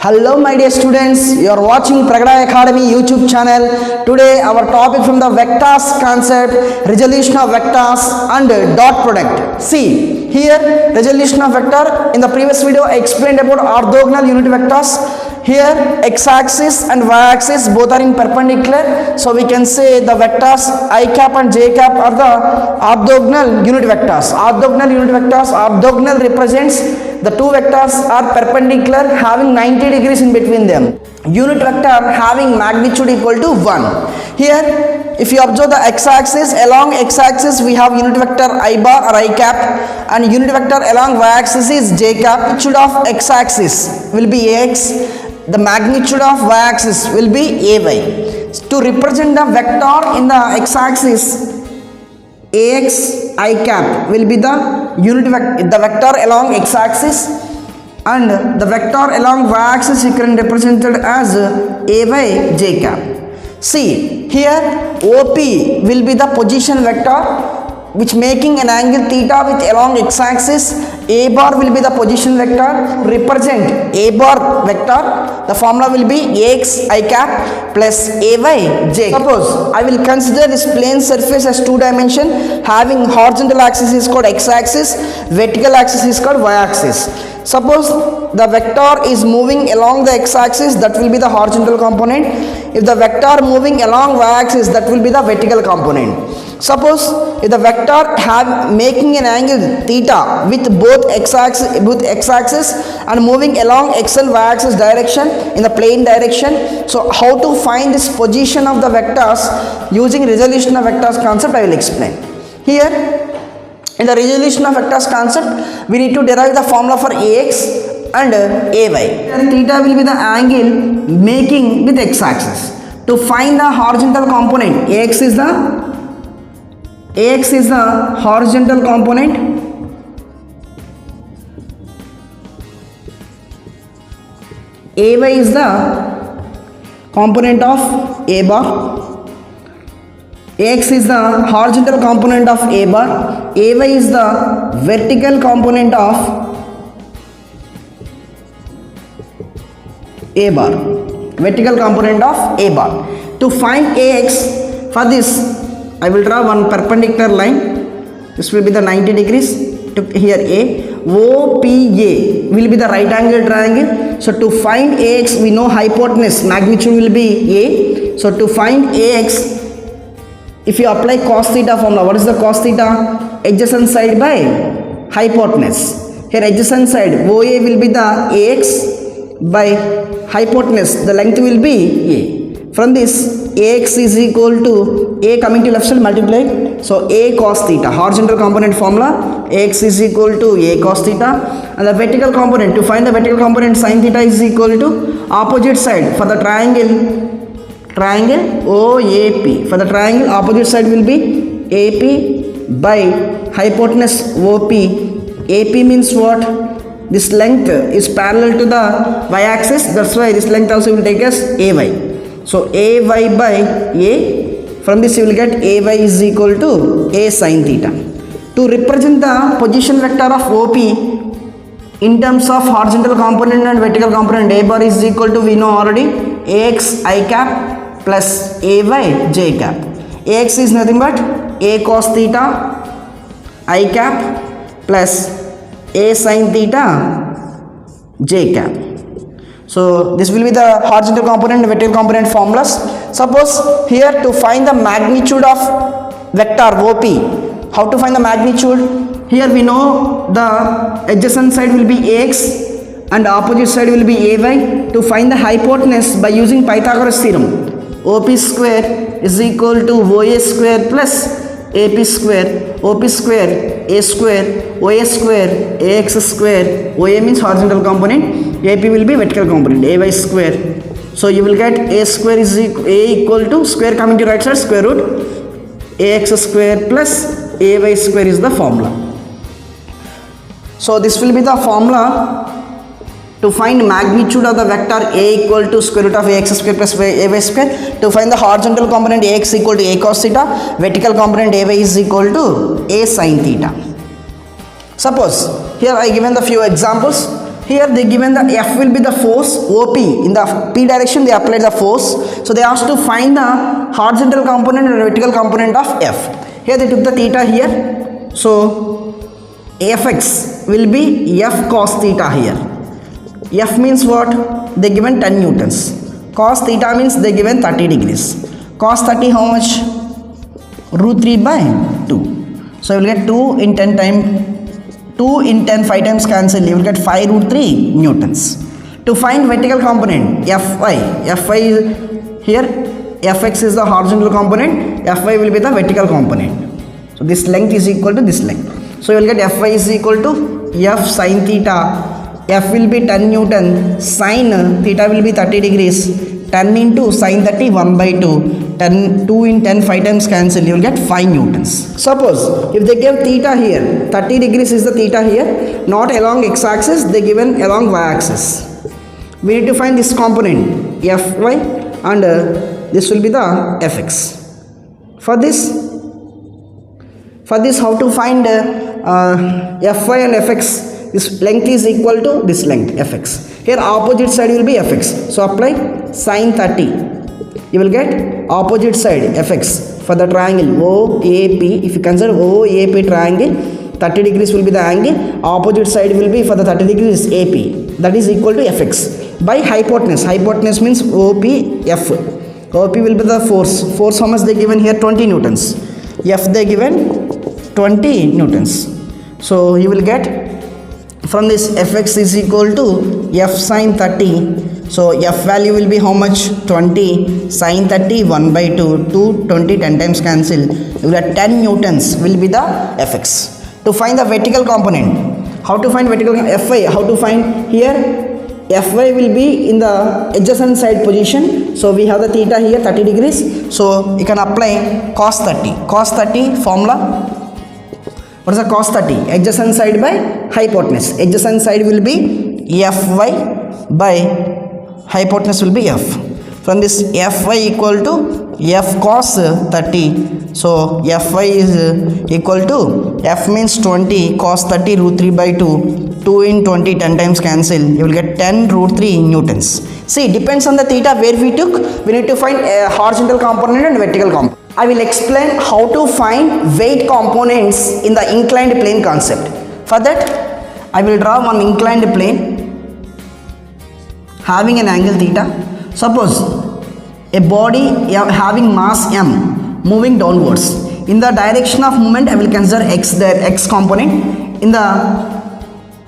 Hello my dear students, you are watching Pragada Academy YouTube channel. Today our topic from the vectors concept, resolution of vectors and dot product. See, here resolution of vector, in the previous video I explained about orthogonal unit vectors. Here x-axis and y-axis both are in perpendicular, so we can say the vectors I cap and j cap are the orthogonal unit vectors. Orthogonal represents the two vectors are perpendicular having 90 degrees in between them. Unit vector having magnitude equal to 1. Here if you observe the x-axis, along x-axis we have unit vector I bar or I cap, and unit vector along y-axis is j cap. Magnitude of x-axis will be ax, the magnitude of y-axis will be ay. To represent the vector in the x-axis, ax I cap will be the the vector along x-axis, and the vector along y-axis you can represent it as ay j cap. See, here OP will be the position vector which making an angle theta with along x-axis. A bar will be the position vector, represent A bar vector. The formula will be ax I cap plus ay j. Suppose I will consider this plane surface as two dimension, having horizontal axis is called x-axis, vertical axis is called y-axis. Suppose the vector is moving along the x-axis, that will be the horizontal component. If the vector moving along y-axis, that will be the vertical component. Suppose if the vector have making an angle theta with both x-axis and moving along x and y-axis direction in the plane direction. So how to find this position of the vectors using resolution of vectors concept I will explain. Here in the resolution of vectors concept we need to derive the formula for ax and ay. And theta will be the angle making with x-axis. To find the horizontal component, ax is the horizontal component, ay is the component of a bar, ax is the horizontal component of a bar, ay is the vertical component of a bar, To find ax, for this I will draw one perpendicular line. This will be the 90 degrees. To here A, OPA will be the right angle triangle. So to find ax, we know hypotenuse magnitude will be A. So to find ax, if you apply cos theta formula, what is the cos theta? Adjacent side by hypotenuse. Here adjacent side OA will be the ax by hypotenuse. The length will be A. From this, ax is equal to a coming to left side multiplied. So a cos theta, horizontal component formula, ax is equal to a cos theta, and the vertical component, to find the vertical component, sin theta is equal to opposite side for the triangle OAP. For the triangle, opposite side will be AP by hypotenuse OP. AP means what? This length is parallel to the y-axis, that's why this length also will take as AY. So AY by A, from this you will get AY is equal to A sin theta. To represent the position vector of OP in terms of horizontal component and vertical component, A bar is equal to, we know already, AX I cap plus AY j cap. AX is nothing but A cos theta I cap plus A sin theta j cap. So this will be the horizontal component and vertical component formulas. Suppose here to find the magnitude of vector OP, how to find the magnitude? Here we know the adjacent side will be ax and opposite side will be ay. To find the hypotenuse by using Pythagoras theorem, OP square is equal to OA square plus AP square, OP square, A square, OA square, AX square. OA means horizontal component, AP will be vertical component, AY square. So you will get A square is equal to square coming to right side square root AX square plus AY square is the formula. So this will be the formula to find magnitude of the vector A equal to square root of AX square plus AY square. To find the horizontal component AX equal to A cos theta, vertical component AY is equal to A sin theta. Suppose here I given the few examples. Here they given the F will be the force OP. In the P direction they applied the force. So they asked to find the horizontal component and vertical component of F. Here they took the theta here. So Fx will be F cos theta here. F means what? They given 10 newtons. Cos theta means they given 30 degrees. Cos 30 how much? Root 3 by 2. So you will get 2 in 10 time 2 in 10 5 times cancel, you will get 5 root 3 newtons. To find vertical component Fy is here, Fx is the horizontal component, Fy will be the vertical component. So this length is equal to this length. So you will get Fy is equal to F sin theta. F will be 10 Newton, sin theta will be 30 degrees. 10 into sin 30 1 by 2. 2 in 10 5 times cancel, you will get 5 newtons. Suppose if they give theta here, 30 degrees is the theta here, not along x axis, they given along y axis. We need to find this component Fy and this will be the Fx. For this how to find Fy and Fx? This length is equal to this length Fx. Here opposite side will be Fx. So apply sin 30. You will get opposite side Fx for the triangle OAP. If you consider OAP triangle, 30 degrees will be the angle. Opposite side will be for the 30 degrees AP. That is equal to Fx by hypotenuse. Hypotenuse means OPF. OP will be the force. Force how much they given here? 20 newtons. F they given 20 newtons. So you will get from this Fx is equal to F sin 30. So F value will be how much? 20 sin 30 1 by 2. 2 20 10 times cancel. You will get 10 newtons will be the Fx. To find the vertical component, how to find vertical Fy? How to find here? Fy will be in the adjacent side position. So we have the theta here 30 degrees. So you can apply cos 30. Cos 30 formula. What is the cos 30? Adjacent side by hypotenuse. Adjacent side will be Fy by hypotenuse will be F. From this Fy equal to F cos 30. So Fy is equal to F means 20 cos 30 root 3 by 2. 2 in 20 10 times cancel. You will get 10 root 3 newtons. See, depends on the theta where we took. We need to find a horizontal component and vertical component. I will explain how to find weight components in the inclined plane concept. For that, I will draw one inclined plane having an angle theta. Suppose a body having mass m moving downwards. In the direction of movement, I will consider x there, x component. In the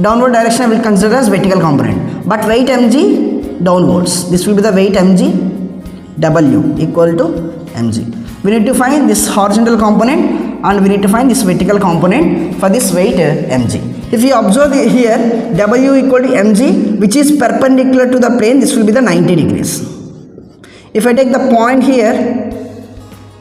downward direction, I will consider as vertical component. But weight mg downwards. This will be the weight mg, W equal to mg. We need to find this horizontal component and we need to find this vertical component for this weight mg. If you observe here, W equal to mg, which is perpendicular to the plane, this will be the 90 degrees. If I take the point here,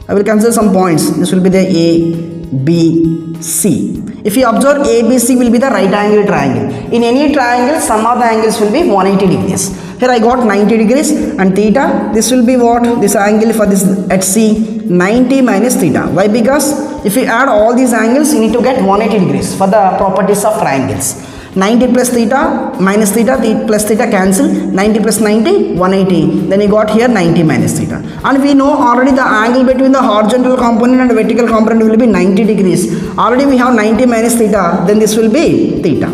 I will consider some points. This will be the A, B, C. If you observe, ABC will be the right angle triangle. In any triangle, some of the angles will be 180 degrees. Here I got 90 degrees and theta. This will be what? This angle for this at C, 90 minus theta. Why? Because if you add all these angles, you need to get 180 degrees for the properties of triangles. 90 plus theta minus theta, plus theta cancel. 90 plus 90, 180. Then you got here 90 minus theta. And we know already the angle between the horizontal component and vertical component will be 90 degrees. Already we have 90 minus theta, then this will be theta.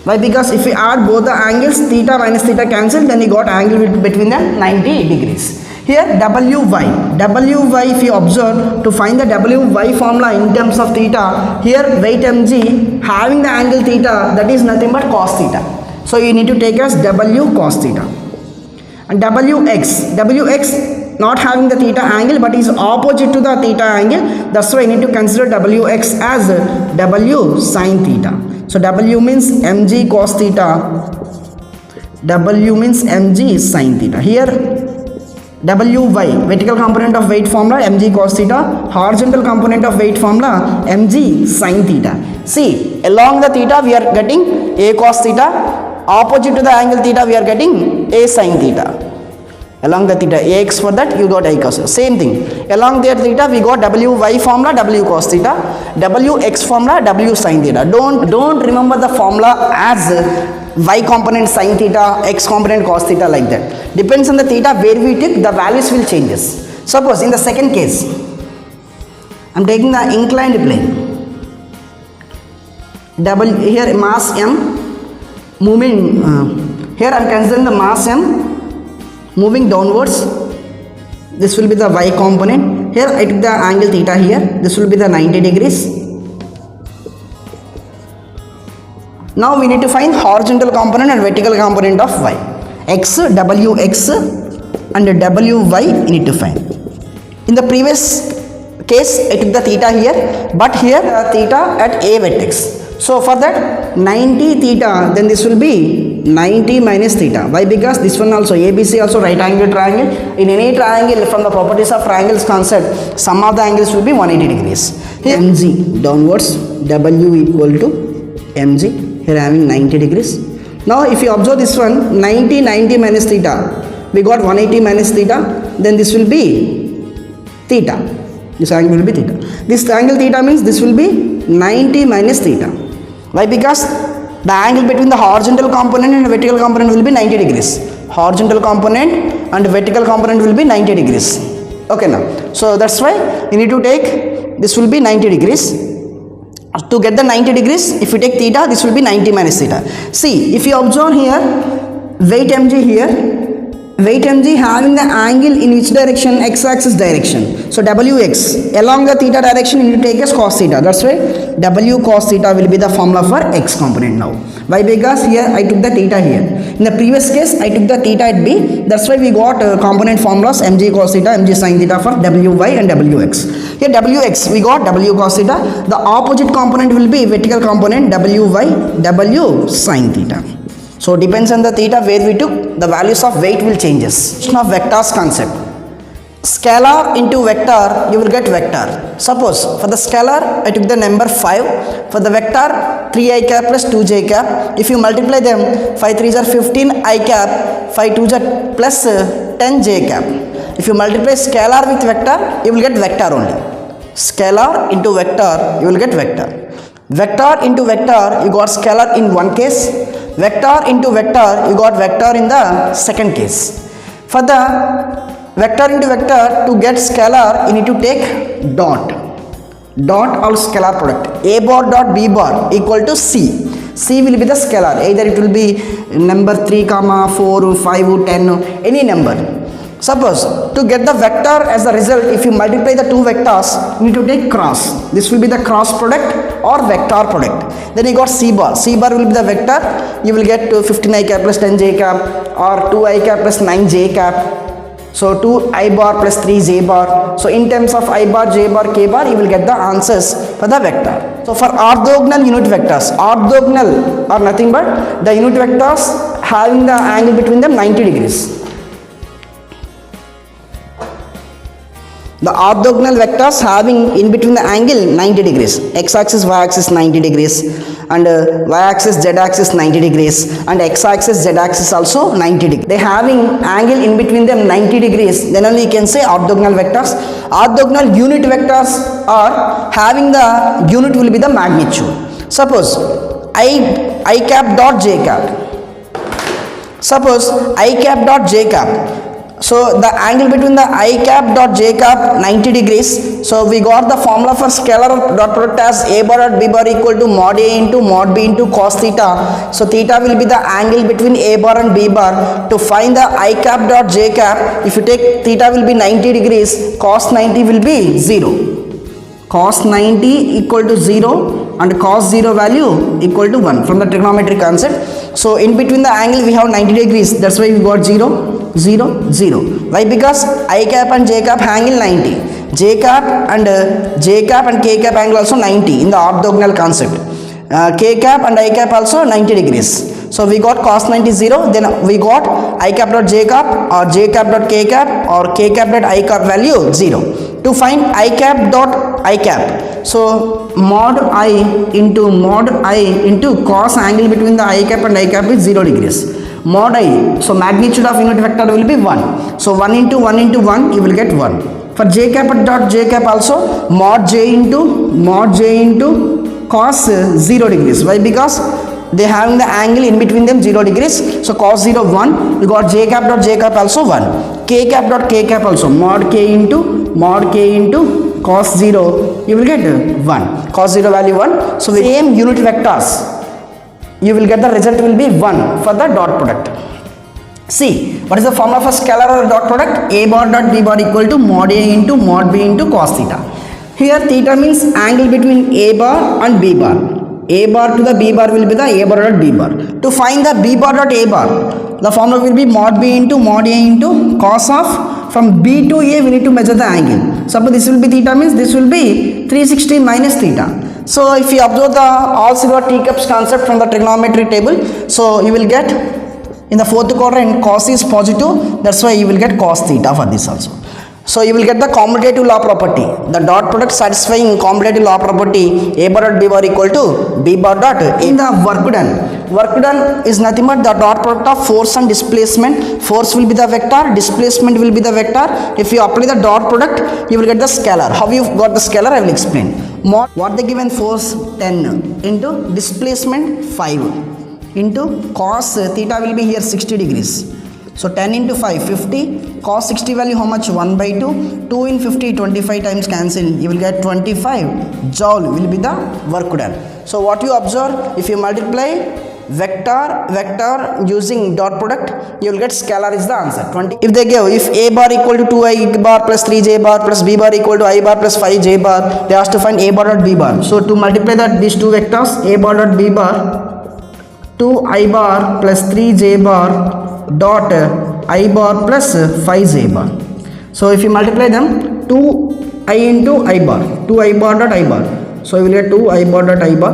Why? Because if we add both the angles, theta minus theta cancel, then you got angle between them 90 degrees. Here Wy, if you observe, to find the Wy formula in terms of theta, here weight mg having the angle theta, that is nothing but cos theta. So you need to take as W cos theta. And Wx not having the theta angle but is opposite to the theta angle. That's why you need to consider Wx as W sin theta. So W means mg cos theta, W means mg sin theta. Here Wy, vertical component of weight formula mg cos theta, horizontal component of weight formula mg sin theta. See, along the theta we are getting a cos theta, opposite to the angle theta we are getting a sin theta. Along the theta, ax for that you got a cos. Same thing, along their theta we got Wy formula w cos theta, wx formula w sin theta. Don't remember the formula as y component sin theta, x component cos theta, like that. Depends on the theta where we take, the values will changes. Suppose in the second case, I am taking the inclined plane. Double here mass m moving. Here I am considering the mass m moving downwards. This will be the y component. Here I took the angle theta here. This will be the 90 degrees. Now we need to find horizontal component and vertical component of y. X, wx and wy you need to find. In the previous case I took the theta here, but here theta at a vertex. So for that 90 theta, then this will be 90 minus theta. Why? Because this one also, ABC also right angle triangle. In any triangle, from the properties of triangles concept, sum of the angles will be 180 degrees. Here mg downwards, w equal to mg. Here having 90 degrees. Now if you observe this one, 90 minus theta, we got 180 minus theta, then this will be theta. This angle will be theta. This angle theta means this will be 90 minus theta. Why? Because the angle between the horizontal component and vertical component will be 90 degrees. Horizontal component and vertical component will be 90 degrees. Okay now. So that's why you need to take, this will be 90 degrees. To get the 90 degrees, if you take theta, this will be 90 minus theta. See, if you observe here, weight mg here, weight mg having the angle in which direction? X-axis direction. So wx, along the theta direction you need to take as cos theta. That's why w cos theta will be the formula for x component now. Why? Because here I took the theta here. In the previous case, I took the theta at b. That's why we got component formulas mg cos theta, mg sin theta for wy and wx. Here wx, we got w cos theta. The opposite component will be vertical component wy, w sin theta. So depends on the theta where we took, the values of weight will changes. Of vectors concept. Scalar into vector, you will get vector. Suppose for the scalar, I took the number 5. For the vector, 3i cap plus 2j cap. If you multiply them, 5 3s are 15 I cap, 5 2s are plus 10 j cap. If you multiply scalar with vector, you will get vector only. Scalar into vector, you will get vector. Vector into vector, you got scalar in one case. Vector into vector, you got vector in the second case. For the vector into vector, to get scalar, you need to take dot. Dot or scalar product. A bar dot B bar equal to C. C will be the scalar. Either it will be number 3, 4, 5, 10, any number. Suppose to get the vector as the result, if you multiply the two vectors, you need to take cross. This will be the cross product or vector product. Then you got C bar. C bar will be the vector. You will get 15i cap plus 10j cap or 2i cap plus 9j cap. So 2i bar plus 3j bar. So in terms of I bar, j bar, k bar, you will get the answers for the vector. So for orthogonal unit vectors, orthogonal are nothing but the unit vectors having the angle between them 90 degrees. The orthogonal vectors having in between the angle 90 degrees. X-axis, y-axis 90 degrees and y-axis, z-axis 90 degrees and x-axis, z-axis also 90 degrees. They having angle in between them 90 degrees. Then only you can say orthogonal vectors. Orthogonal unit vectors are having the unit will be the magnitude. Suppose I cap dot j cap. Suppose I cap dot j cap. So the angle between the I cap dot j cap 90 degrees. So we got the formula for scalar dot product as a bar dot b bar equal to mod a into mod b into cos theta. So theta will be the angle between a bar and b bar. To find the I cap dot j cap, if you take theta will be 90 degrees, cos 90 will be 0. Cos 90 equal to 0 and cos 0 value equal to 1 from the trigonometry concept. So in between the angle we have 90 degrees. That's why we got 0. 0, 0. Why? Because I cap and j cap angle 90. J cap and k cap angle also 90 in the orthogonal concept. K cap and I cap also 90 degrees. So we got cos 90 0. Then we got I cap dot j cap or j cap dot k cap or k cap dot I cap value 0. To find I cap dot I cap. So mod I into cos angle between the I cap and I cap is 0 degrees. Mod I, so magnitude of unit vector will be 1. So 1 into 1 into 1, you will get 1. For j cap dot j cap also, mod j into cos 0 degrees. Why? Because they having the angle in between them 0 degrees. So cos 0 1, you got j cap dot j cap also 1, k cap dot k cap also mod k into cos 0, you will get 1, cos 0 value 1. So with same unit vectors, you will get the result will be 1 for the dot product. See, what is the formula for scalar or dot product? A bar dot b bar equal to mod a into mod b into cos theta. Here theta means angle between a bar and b bar. A bar to the b bar will be the a bar dot b bar. To find the b bar dot a bar, the formula will be mod b into mod a into cos of, from b to a we need to measure the angle. Suppose this will be theta means this will be 360 minus theta. So if you observe the all silver teacups concept from the trigonometry table, so you will get in the fourth quadrant cos is positive, that's why you will get cos theta for this also. So you will get the commutative law property, the dot product satisfying commutative law property, a bar dot b bar equal to b bar dot a. In the work done is nothing but the dot product of force and displacement. Force will be the vector, displacement will be the vector. If you apply the dot product, you will get the scalar. How you got the scalar, I will explain. What the given force 10 into displacement 5 into cos theta will be here 60 degrees. So 10 into 5, 50, cos 60 value how much? 1 by 2, 2 in 50, 25 times cancel, you will get 25 joule will be the work done. So what you observe, if you multiply vector using dot product, you will get scalar is the answer. 20. If they give, if a bar equal to 2i bar plus 3j bar plus b bar equal to i bar plus 5j bar, they ask to find a bar dot b bar. So to multiply these two vectors, a bar dot b bar, 2i bar plus 3j bar dot I bar plus 5j bar. So if you multiply them, 2i into I bar, 2i bar dot I bar. So you will get 2i bar dot I bar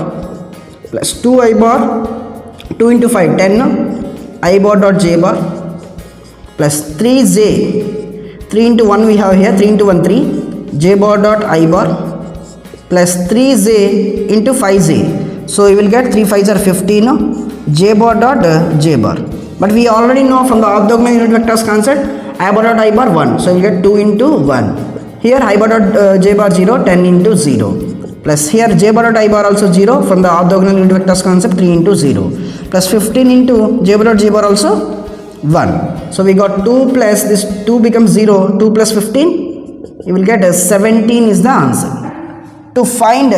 plus 2i bar, 2 into 5, 10, I bar dot j bar plus 3j, 3 into 1 we have here, 3 into 1, 3, j bar dot I bar plus 3j into 5j. So you will get 3 5s are 15, j bar dot j bar. But we already know from the orthogonal unit vectors concept, I bar dot I bar 1. So you get 2 into 1. Here I bar dot j bar 0, 10 into 0. Plus here j bar dot I bar also 0 from the orthogonal unit vectors concept, 3 into 0. Plus 15 into j bar dot j bar also 1. So we got 2 plus this 2 becomes 0, 2 plus 15, you will get 17 is the answer. To find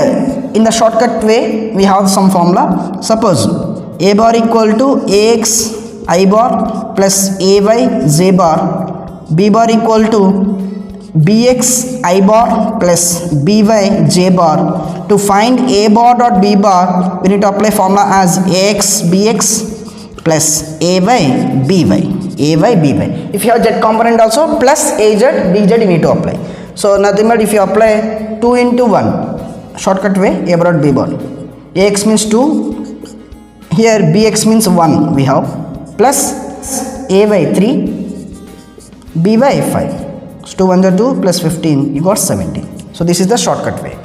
in the shortcut way, we have some formula. Suppose a bar equal to ax I bar plus ay j bar, b bar equal to bx I bar plus by j bar. To find a bar dot b bar, we need to apply formula as ax bx plus ay by by. If you have z component also plus az dz you need to apply. So nothing but if you apply 2 into 1 shortcut way, a bar dot b bar, ax means 2, here bx means 1 we have, plus a by 3, b by 5. So 2 1 2 plus 15, you got 17. So this is the shortcut way.